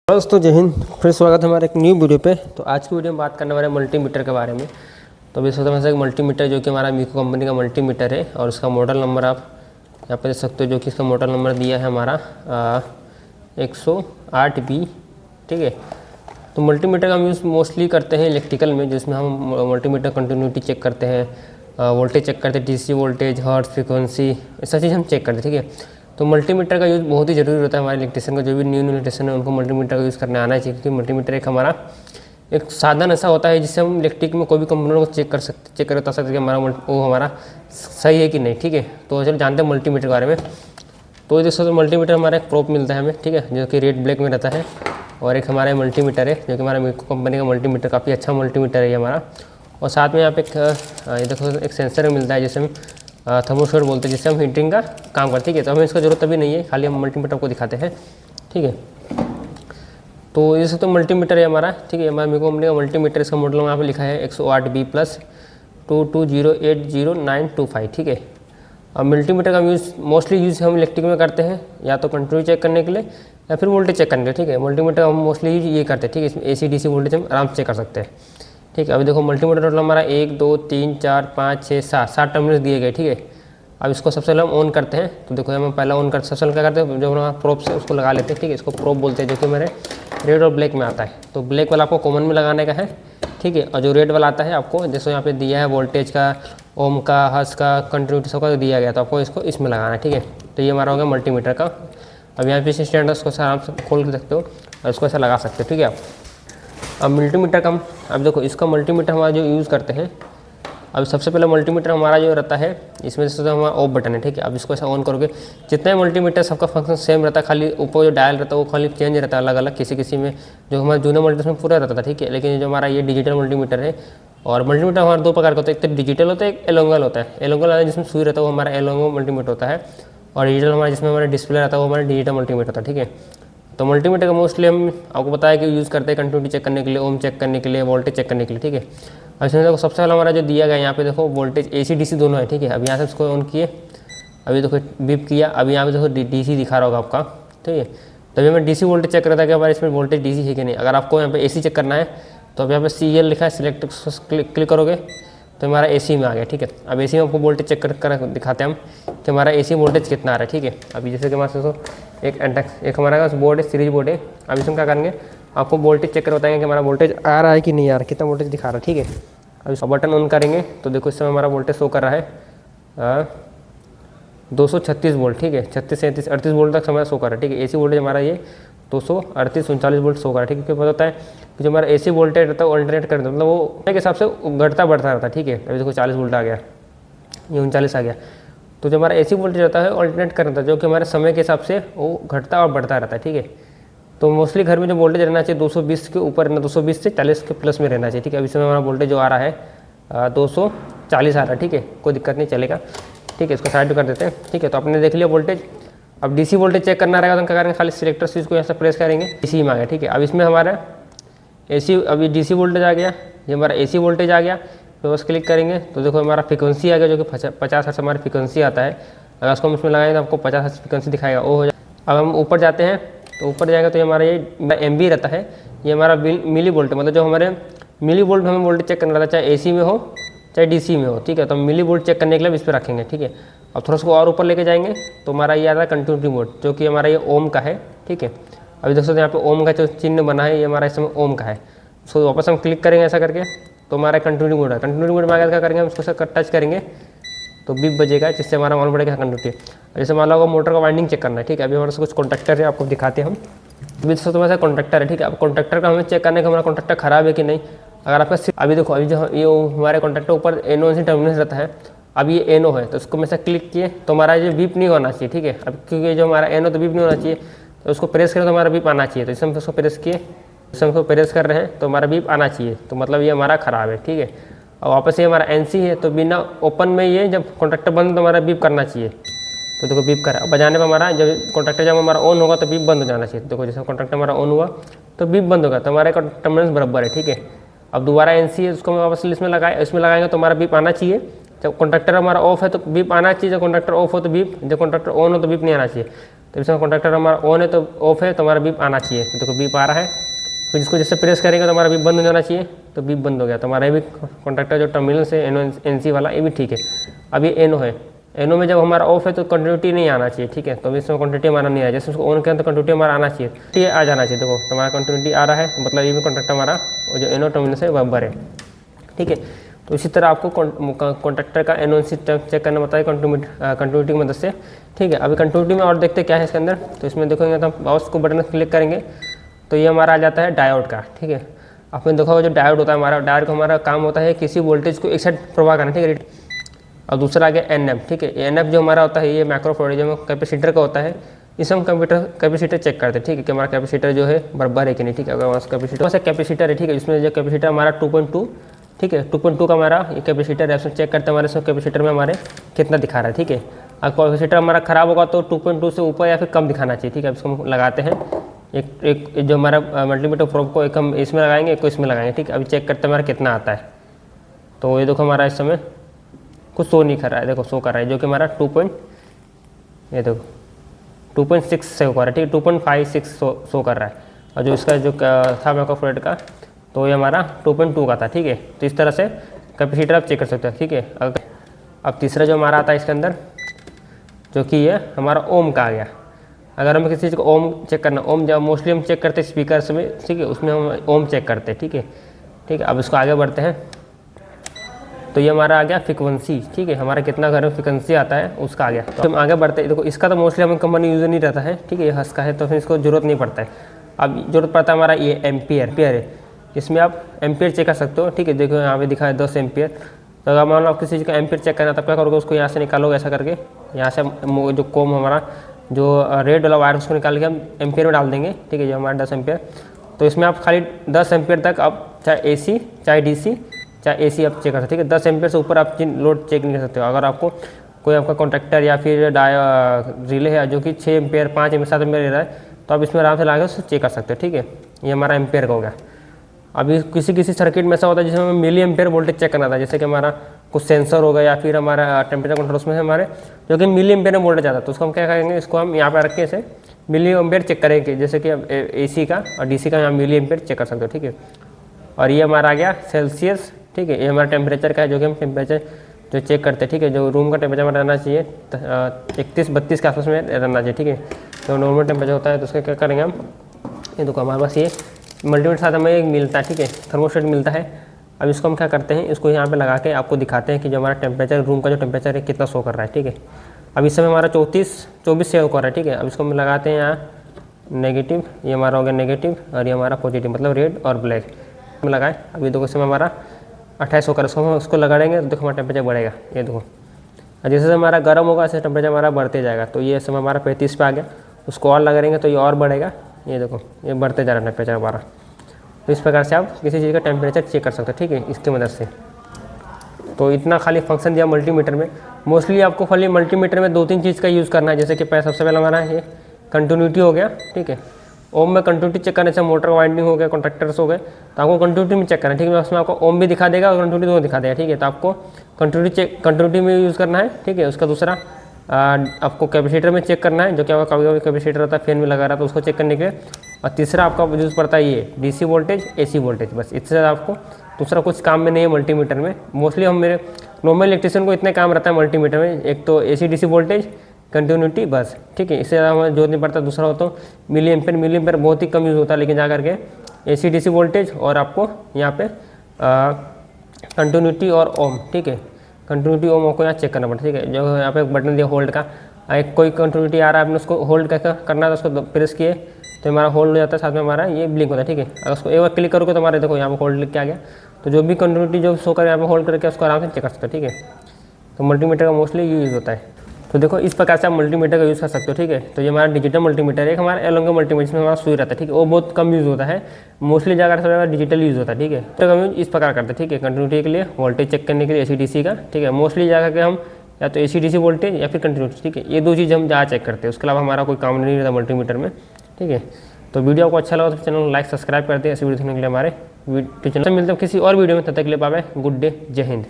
दोस्तों जय हिंद, फिर स्वागत है हमारे एक न्यू वीडियो पे। तो आज की वीडियो में बात करने वाले मल्टीमीटर के बारे में। तो अभी सोचा मैं एक मल्टीमीटर जो कि हमारा मीको कंपनी का मल्टीमीटर है और उसका मॉडल नंबर आप यहाँ पर देख सकते हो, जो कि इसका मॉडल नंबर दिया है हमारा 108B। ठीक है, तो मल्टीमीटर का हम यूज़ मोस्टली करते हैं इलेक्ट्रिकल में, जिसमें हम मल्टीमीटर कंटिन्यूटी चेक करते हैं, वोल्टेज चेक करते हैं, डीसी वोल्टेज, हर्ट्ज, फ्रीक्वेंसी, ऐसा चीज़ हम चेक करते हैं। ठीक है, तो मल्टीमीटर का यूज़ बहुत ही ज़रूरी होता है हमारे इलेक्ट्रिशियन का। जो भी न्यू इलेक्ट्रिशियन है उनको मल्टीमीटर का यूज़ करने आना चाहिए, क्योंकि मल्टीमीटर एक हमारा एक साधन ऐसा होता है जिससे हम इलेक्ट्रिक में कोई भी कंपोनेंट को चेक कर बता सकते हैं कि हमारा वो हमारा सही है कि नहीं। ठीक है, तो चलो जानते हैं मल्टीमीटर के बारे में। तो दोस्तों मल्टीमीटर हमारा एक प्रोप मिलता है हमें, ठीक है, जो कि रेड ब्लैक में रहता है। और एक हमारा मल्टीमीटर है जो कि हमारा मीको कंपनी का मल्टीमीटर, काफ़ी अच्छा मल्टीमीटर है ये हमारा। और साथ में यहाँ पे ये देखो एक सेंसर मिलता है जिसे हम थर्मोस्टेट बोलते हैं, जिससे हम हीटिंग का काम करते हैं। ठीक है, तो हमें इसका जरूरत अभी नहीं है, खाली हम मल्टीमीटर को दिखाते हैं। ठीक है, तो ये सब तो मल्टीमीटर है हमारा। ठीक है, हमारा मीको कंपनी का मल्टीमीटर, इसका मॉडल यहाँ पे लिखा है 108B+22080925। ठीक है, अब मल्टीमीटर का मोस्टली यूज़ हम इलेक्ट्रिक में करते हैं, या तो कंटिन्यू चेक करने के लिए या फिर वोल्टेज चेक करने के लिए। ठीक है, मल्टीमीटर हम मोस्टली ये करते हैं। ठीक है, इसमें AC DC वोल्टेज हम आराम से चेक कर सकते हैं। ठीक है, अभी देखो मल्टीमीटर टोटल हमारा 1 2 3 4 5 6 7 टर्मिनल्स दिए गए। ठीक है, अब इसको सबसे पहले हम ऑन करते हैं। तो देखो हम पहला ऑन कर सबसे पहले क्या करते हैं, जो हमारा प्रोप से उसको लगा लेते हैं। ठीक है, इसको प्रोप बोलते हैं, जो कि मेरे रेड और ब्लैक में आता है। तो ब्लैक वाला आपको कॉमन में लगाने का है। ठीक है, और जो रेड वाला आता है आपको, जैसे यहाँ पे दिया है वोल्टेज का, ओम का, हर्ट्ज का, कंटिन्यूटी सबका दिया गया, तो आपको इसको इसमें लगाना है। ठीक है, तो ये हमारा हो गया मल्टीमीटर का। अब यहाँ पे स्टैंड उसको आराम से खोल सकते हो और इसको ऐसा लगा सकते हो। ठीक है, आप अब मल्टीमीटर का अब देखो इसका मल्टीमीटर हमारा जो यूज़ करते हैं, अब सबसे पहले मल्टीमीटर हमारा जो रहता है, इसमें से हमारा ऑफ बटन है। ठीक है, अब इसको ऐसा ऑन करोगे, जितने मल्टीमीटर सबका फंक्शन सेम रहता है, खाली ऊपर जो डायल रहता है वो खाली चेंज रहता है अलग अलग। किसी में जो हमारा जूना मल्टीमीटर में पूरा रहता था। ठीक है, लेकिन जो हमारा ये डिजिटल मल्टीमीटर है, और मल्टीमीटर हमारा दो प्रकार का होता है, एक तो डिजिटल होता है, एक एलोंगल होता है। एलोंगल वाला जिसमें सुई रहता है वो हमारा एलोंगल मल्टीमीटर होता है, और डिजिटल हमारा जिसमें हमारा डिस्प्ले रहता है वो हमारा डिजिटल मल्टीमीटर होता है। ठीक है, तो मल्टीमीटर का मोस्टली हम आपको बताया कि यूज़ करते हैं कंटिन्यूटी चेक करने के लिए, ओम चेक करने के लिए, वोल्टेज चेक करने के लिए। ठीक है, अब इसमें देखो सबसे पहले हमारा जो दिया गया यहाँ पे देखो वोल्टेज AC DC दोनों है। ठीक है, अब यहाँ से इसको ऑन किए, अभी देखो बीप किया, अभी यहाँ पे देखो DC दिखा रहा होगा आपका। ठीक है, तभी मैं DC वोल्टेज चेक कर रहा था कि हमारे इसमें वोल्टेज DC है कि नहीं। अगर आपको यहाँ पे AC चेक करना है तो अब यहाँ पे CL लिखा है, सिलेक्ट क्लिक करोगे तो हमारा AC में आ गया। ठीक है, अब AC में आपको वोल्टेज चेक कर दिखाते हैं हम कि हमारा AC वोल्टेज कितना आ रहा है। ठीक है, अभी जैसे कि हमारे एक हमारा बोर्ड है, सीरीज बोर्ड है। अब इसमें क्या करेंगे, आपको वोल्टेज चेक कर बताएंगे कि हमारा वोल्टेज आ रहा है कि नहीं आ रहा है, कितना वोल्टेज दिखा रहा है। ठीक है, अब इस बटन ऑन करेंगे तो देखो इस समय हमारा वोल्टेज शो कर रहा है 236 वोल्ट। ठीक है, 36 37 38 वोल्ट तक हमारा शो कर रहा है। ठीक है, AC वोल्टेज हमारा ये 238 39 वोल्ट शो कर रहा है। ठीक है, क्योंकि पता होता है कि जो हमारा AC वोल्टेज रहता है वो अल्टरनेट कर देता है, मतलब वो के हिसाब से घटता बढ़ता रहता है। ठीक है, अभी देखो 40 वोल्ट आ गया, ये 39 आ गया। तो जो हमारा AC वोल्टेज रहता है अल्टरनेट कर देता है, जो कि हमारे समय के हिसाब से वो घटता और बढ़ता रहता है। ठीक है, तो मोस्टली घर में जो वोल्टेज रहना चाहिए 220 के ऊपर रहना, 220 से 40 के प्लस में रहना चाहिए। ठीक है, अभी समय हमारा वोल्टेज जो आ रहा है 240 आ रहा है। ठीक है, कोई दिक्कत नहीं, चलेगा। ठीक है, इसको साइड कर देते हैं। ठीक है, तो आपने देख लिया वोल्टेज। अब DC वोल्टेज चेक करना रहेगा तो क्या करेंगे, खाली सिलेक्टर स्विच को यहाँ से प्रेस करेंगे, DC में आ गया। ठीक है, अब इसमें हमारा AC अभी DC वोल्टेज आ गया, ये हमारा AC वोल्टेज आ गया। तो बस क्लिक करेंगे तो देखो हमारा फ्रीक्वेंसी आ गया, जो कि 50 हर्ट्ज हमारी फ्रीक्वेंसी आता है। अगर उसको हम इसमें लगाएंगे तो आपको 50 हर्ट्ज फ्रीक्वेंसी दिखाएगा, वो हो जाए। अब हम ऊपर जाते हैं तो ऊपर जाएगा तो हमारा ये MB रहता है, ये हमारा मिली वोल्ट, मतलब जो हमारे मिली वोल्ट हमें वोल्टेज चेक करना रहता है, चाहे AC में हो चाहे DC में हो। ठीक है, तो हम मिली वोल्ट चेक करने के लिए इस पर रखेंगे। ठीक है, अब थोड़ा सा और ऊपर लेके जाएंगे तो हमारा ये आता है कंटिन्यूटी मोड, जो कि हमारा ये ओम का है। ठीक है, अभी देख सकते हैं यहाँ पे ओम का जो चिन्ह बना है, ये हमारा इस समय ओम का है। उसको वापस हम क्लिक करेंगे ऐसा करके तो हमारा कंटिन्यूटी मोड है। कंटिन्यूटी मोड में आगे क्या करेंगे, हम उसको टच करेंगे तो बीप बजेगा, जिससे हमारा मालूम पड़ेगा कंटिन्यूटी। जैसे मान लो मोटर का वाइंडिंग चेक करना है। ठीक है, अभी हमारे से कुछ कॉन्टैक्टर है, आपको दिखाते हैं हम। अभी दोस्तों तुम्हारे साथ कॉन्टैक्टर है। ठीक है, अब कॉन्टैक्टर का हमें चेक करने का हमारा कॉन्टैक्टर खराब है कि नहीं। अगर आपका अभी देखो, अभी जो ये हमारे कॉन्टैक्टर ऊपर NO से टर्मिनल रहता है, अब ये NO है तो उसको में से क्लिक किए तो हमारा ये बीप नहीं होना चाहिए। ठीक है, अब क्योंकि जो हमारा NO तो बीप नहीं होना चाहिए, तो उसको प्रेस करें तो हमारा बीप आना चाहिए। तो इसमें उसको प्रेस किए, इसमें उसको प्रेस कर रहे हैं तो हमारा बीप आना चाहिए, तो मतलब ये हमारा ख़राब है। ठीक है, और वापस ये हमारा NC है, तो बिना ओपन में ये जब कॉन्टैक्टर बंद तो हमारा बीप करना चाहिए। तो देखो बीप करा, बजाने पर हमारा जब कॉन्टैक्टर जब हमारा ऑन होगा तो बीप बंद हो जाना चाहिए। देखो जैसे कॉन्टैक्टर हमारा ऑन हुआ तो बीप बंद होगा, तो हमारे टर्मिनल्स बराबर है। ठीक है, अब दोबारा NC है उसको हम वापस इसमें लगाएंगे तो हमारा बीप आना चाहिए। जब कंडक्टर हमारा ऑफ है तो बीप आना चाहिए, जब कंडक्टर ऑफ हो तो बीप, जब कंडक्टर ऑन हो तो बीप नहीं आना चाहिए। तो इसमें कंडक्टर हमारा ऑन है तो ऑफ है तो हमारा बीप आना चाहिए। तो देखो बीप आ रहा है, फिर इसको जैसे प्रेस करेंगे तो हमारा बीप बंद हो जाना चाहिए, तो बीप बंद हो गया। तो हमारा ये भी कंडक्टर जो टर्मिनल से NC वाला ये भी ठीक है। अब ये NO है, NO में जब हमारा ऑफ है तो कंटिन्यूटी नहीं आना चाहिए, ठीक है। तो इसमें कंटिन्यूटी हमारा नहीं आया, जैसे उसको ऑन करें तो कंटिन्यूटी हमारा आना चाहिए, ठीक है, आ जाना चाहिए। देखो तो हमारा कंटिन्यूटी आ रहा है, मतलब ये भी कंडक्टर हमारा जो NO टर्मिनल से बराबर है, ठीक है। तो इसी तरह आपको कंडक्टर का NOC चेक करना बताया कंटिन्यूटी की मदद से, ठीक है। अभी कंटिन्यूटी में और देखते क्या है इसके अंदर। तो इसमें देखोगे तो माउस को बटन क्लिक करेंगे तो ये हमारा आ जाता है डायोड का, ठीक है। आपने देखा होगा जो डायोड होता है हमारा, डायोड का हमारा काम होता है किसी वोल्टेज को एक साइड प्रवाह करना, ठीक है। और दूसरा आ गया NF, ठीक है। NF जो हमारा होता है ये माइक्रोफैराड जो कैपेसिटर का होता है, इसे हम कैपेसिटर चेक करते हैं, ठीक है, कि हमारा कैपेसिटर जो है बराबर है कि नहीं, ठीक है। अगर हमारा कैपेसिटर है, ठीक है, जिसमें जो कैपेसिटर हमारा 2.2, ठीक है, 2.2 का हमारा ये कैपेसिटर है, उसमें चेक करते हैं हमारे सब कैपेसिटर में हमारे कितना दिखा रहा है, ठीक है। अगर कैपेसिटर हमारा खराब होगा तो 2.2 से ऊपर या फिर कम दिखाना चाहिए, ठीक है। अब इसको हम लगाते हैं एक जो हमारा मल्टीमीटर प्रोब को एक हम इसमें लगाएंगे, एक को इसमें लगाएंगे, ठीक है। अभी चेक करते हैं हमारा कितना आता है। तो ये देखो हमारा इस समय कुछ शो नहीं कर रहा है, देखो शो कर रहा है जो कि हमारा 2.6 से हो रहा है, ठीक है, 2.56 शो कर रहा है। और जो इसका जो था माइक्रोफैराड का तो ये हमारा 2.2 का था, ठीक है। तो इस तरह से कैपेसिटर आप चेक कर सकते हो, ठीक है। अब तीसरा जो हमारा आता है इसके अंदर जो कि ये हमारा ओम का आ गया। अगर हमें किसी चीज़ को ओम चेक करना, ओम जब मोस्टली हम चेक करते हैं स्पीकर में, ठीक है, उसमें हम ओम चेक करते हैं, ठीक है, ठीक है। अब इसको आगे बढ़ते हैं तो ये हमारा आ गया फ्रिक्वेंसी, ठीक है, हमारा कितना घर में फ्रिक्वेंसी आता है उसका आ गया। तो हम आगे बढ़ते हैं, देखो इसका तो मोस्टली हमें कंपनी यूज़ नहीं रहता है, ठीक है, ये हंस का है तो फिर इसको जरूरत नहीं पड़ता है। अब जरूरत पड़ता है हमारा ये एम्पियर है, इसमें आप एम्पियर चेक कर सकते हो, ठीक है। देखो यहाँ पे दिखा है 10 एम्पियर। तो अगर मान लो आप किसी चीज़ का एम्पियर चेक करना तब क्या करोगे, उसको यहाँ से निकालोगे ऐसा करके, यहाँ से जो कोम हमारा जो रेड वाला वायर उसको निकाल के हम एम्पियर में डाल देंगे, ठीक है, जो हमारा 10 एम्पियर। तो इसमें आप खाली 10 एम्पियर तक आप चाहे AC चाहे DC चाहे AC आप चेक कर सकते हो, ठीक है। 10 एम्पियर से ऊपर आप लोड चेक नहीं कर सकते हो। अगर आपको कोई आपका कॉन्ट्रैक्टर या फिर रिले है जो कि 6 एम्पियर 5 एम्पियर 7 एम्पियर ले रहा है तो आप इसमें आराम से ला के उसको चेक कर सकते हो, ठीक है। ये हमारा एम्पियर का हो गया। अभी किसी सर्किट में ऐसा होता है जिसमें हमें मिली एम्पियर वोल्टेज चेक करना था, जैसे कि हमारा कुछ सेंसर होगा या फिर हमारा टेम्परेचर कंट्रोल उसमें से हमारे जो कि मिली एम्पियर में वोल्टेज आता है, तो उसको हम क्या करेंगे, इसको हम यहाँ पर रख के इसे मिली एम्पियर चेक करेंगे, जैसे कि AC का और DC का यहाँ मिली एम्पियर चेक कर सकते हो, ठीक है। और ये हमारा आ गया सेल्सियस, ठीक है, ये हमारा टेम्परेचर का है जो कि हम टेम्परेचर जो चेक करते हैं, ठीक है। जो रूम का टेम्परेचर हमारा रहना चाहिए 31-32 के आसपास में रहना चाहिए, ठीक है। जो नॉर्मल टेम्परेचर होता है तो उसका क्या करेंगे हम, ये देखो हमारे पास ये मल्टीमीटर साथ हमें एक मिलता है, ठीक है, थर्मोस्टेट मिलता है। अब इसको हम क्या करते हैं, इसको यहाँ पे लगा के आपको दिखाते हैं कि जो हमारा टेम्परेचर रूम का जो टेम्परेचर है कितना शो कर रहा है, ठीक है। अब इस समय हमारा 24 से शो कर रहा है, ठीक है। अब इसको हम लगाते हैं यहाँ नेगेटिव, ये हमारा हो गया नेगेटिव और ये हमारा पॉजिटिव, मतलब रेड और ब्लैक में लगाए। अभी देखो इस समय हमारा 28 शो कर रहा है, हम उसको लगाएंगे तो देखो हमारा टेम्परेचर बढ़ेगा, ये देखो। और जैसे हमारा गर्म होगा ऐसे टेम्परेचर हमारा बढ़ते जाएगा। तो ये समय हमारा 35 पे आ गया, उसको और लगाएंगे तो ये और बढ़ेगा, ये देखो ये बढ़ते जा रहा है टेम्परेचर हमारा। तो इस प्रकार से आप किसी चीज़ का टेम्परेचर चेक कर सकते हो, ठीक है, इसकी मदद से। तो इतना खाली फंक्शन दिया मल्टीमीटर में। मोस्टली आपको खाली मल्टीमीटर में 2-3 चीज़ का यूज़ करना है, जैसे कि सबसे पहले हमारा ये कंटिन्यूटी हो गया, ठीक है। ओम में कंटिन्यूटी चेक करने से मोटर वाइंडिंग हो गया, कॉन्ट्रैक्टर्स हो गए, तो आपको कंटिन्यूटी में चेक करना है, ठीक है। उसमें आपको ओम भी दिखा देगा और कंटिन्यूटी दोनों दिखा देगा, ठीक है। तो आपको कंटिन्यूटी में यूज़ करना है, ठीक है। उसका दूसरा आपको कैपेसिटर में चेक करना है, जो कि आपका कभी कभी कैपेसिटर होता है फैन में लगा रहा है तो उसको चेक करने के लिए। और तीसरा आपका यूज़ पड़ता है ये DC वोल्टेज AC वोल्टेज, बस इससे ज़्यादा आपको दूसरा कुछ काम में नहीं है मल्टीमीटर में। मोस्टली हम मेरे नॉर्मल इलेक्ट्रिशियन को इतने काम रहता है मल्टीमीटर में, एक तो AC DC वोल्टेज, कंटिन्यूटी, बस, ठीक है। इससे ज़्यादा हमें जरूरत नहीं पड़ता। दूसरा हो तो मिली एम्पियर बहुत ही कम यूज़ होता है, लेकिन जा करके AC DC वोल्टेज और आपको यहाँ पे कंटिन्यूटी और ओम, ठीक है, कंटिन्यूटी ओम को यहाँ चेक करना पड़ता है, ठीक है। जो यहाँ पे एक बटन दिया होल्ड का, एक कोई कंटिन्यूटी आ रहा है आपने उसको होल्ड करना है, उसको प्रेस किए तो हमारा होल्ड हो जाता है, साथ में हमारा ये ब्लिंक होता है, ठीक है। अगर उसको एक बार क्लिक करोगे तो हमारे देखो यहाँ पे होल्ड लिख के आ गया। तो जो भी कंटिन्यूटी जो शो कर यहाँ पे होल्ड करके उसको आराम से चेक कर सकते हो, ठीक है। तो मल्टीमीटर का मोस्टली यूज़ होता है। तो देखो इस प्रकार से आप मल्टीमीटर का यूज़ कर सकते हो, ठीक है। तो ये हमारा डिजिटल मल्टीमीटर है, एक हमारा एलोंगो मल्टीमीटर जिसमें हमारा सुई रहता है, ठीक है, वो बहुत कम यूज़ होता है, मोस्टली जाकर सब डिजिटल यूज़ होता है, ठीक है। तो हम इस प्रकार करते हैं, ठीक है, कंटिन्यूटी के लिए, वोल्टेज चेक करने के लिए AC DC का, ठीक है। मोस्टली जाकर के हम या तो AC DC वोल्टेज या फिर कंटिन्यूटी, ठीक है, ये दो चीज़ हम ज़्यादा चेक करते हैं। उसके अलावा हमारा कोई काम नहीं रहता मल्टीमीटर में, ठीक है। तो वीडियो आपको अच्छा लगा तो चैनल को लाइक सब्सक्राइब करते हैं, ऐसी वीडियो देखने के लिए हमारे वीडियो चैनल से मिलते हैं किसी और वीडियो में, तब तक के लिए बाय बाय, गुड डे, जय हिंद।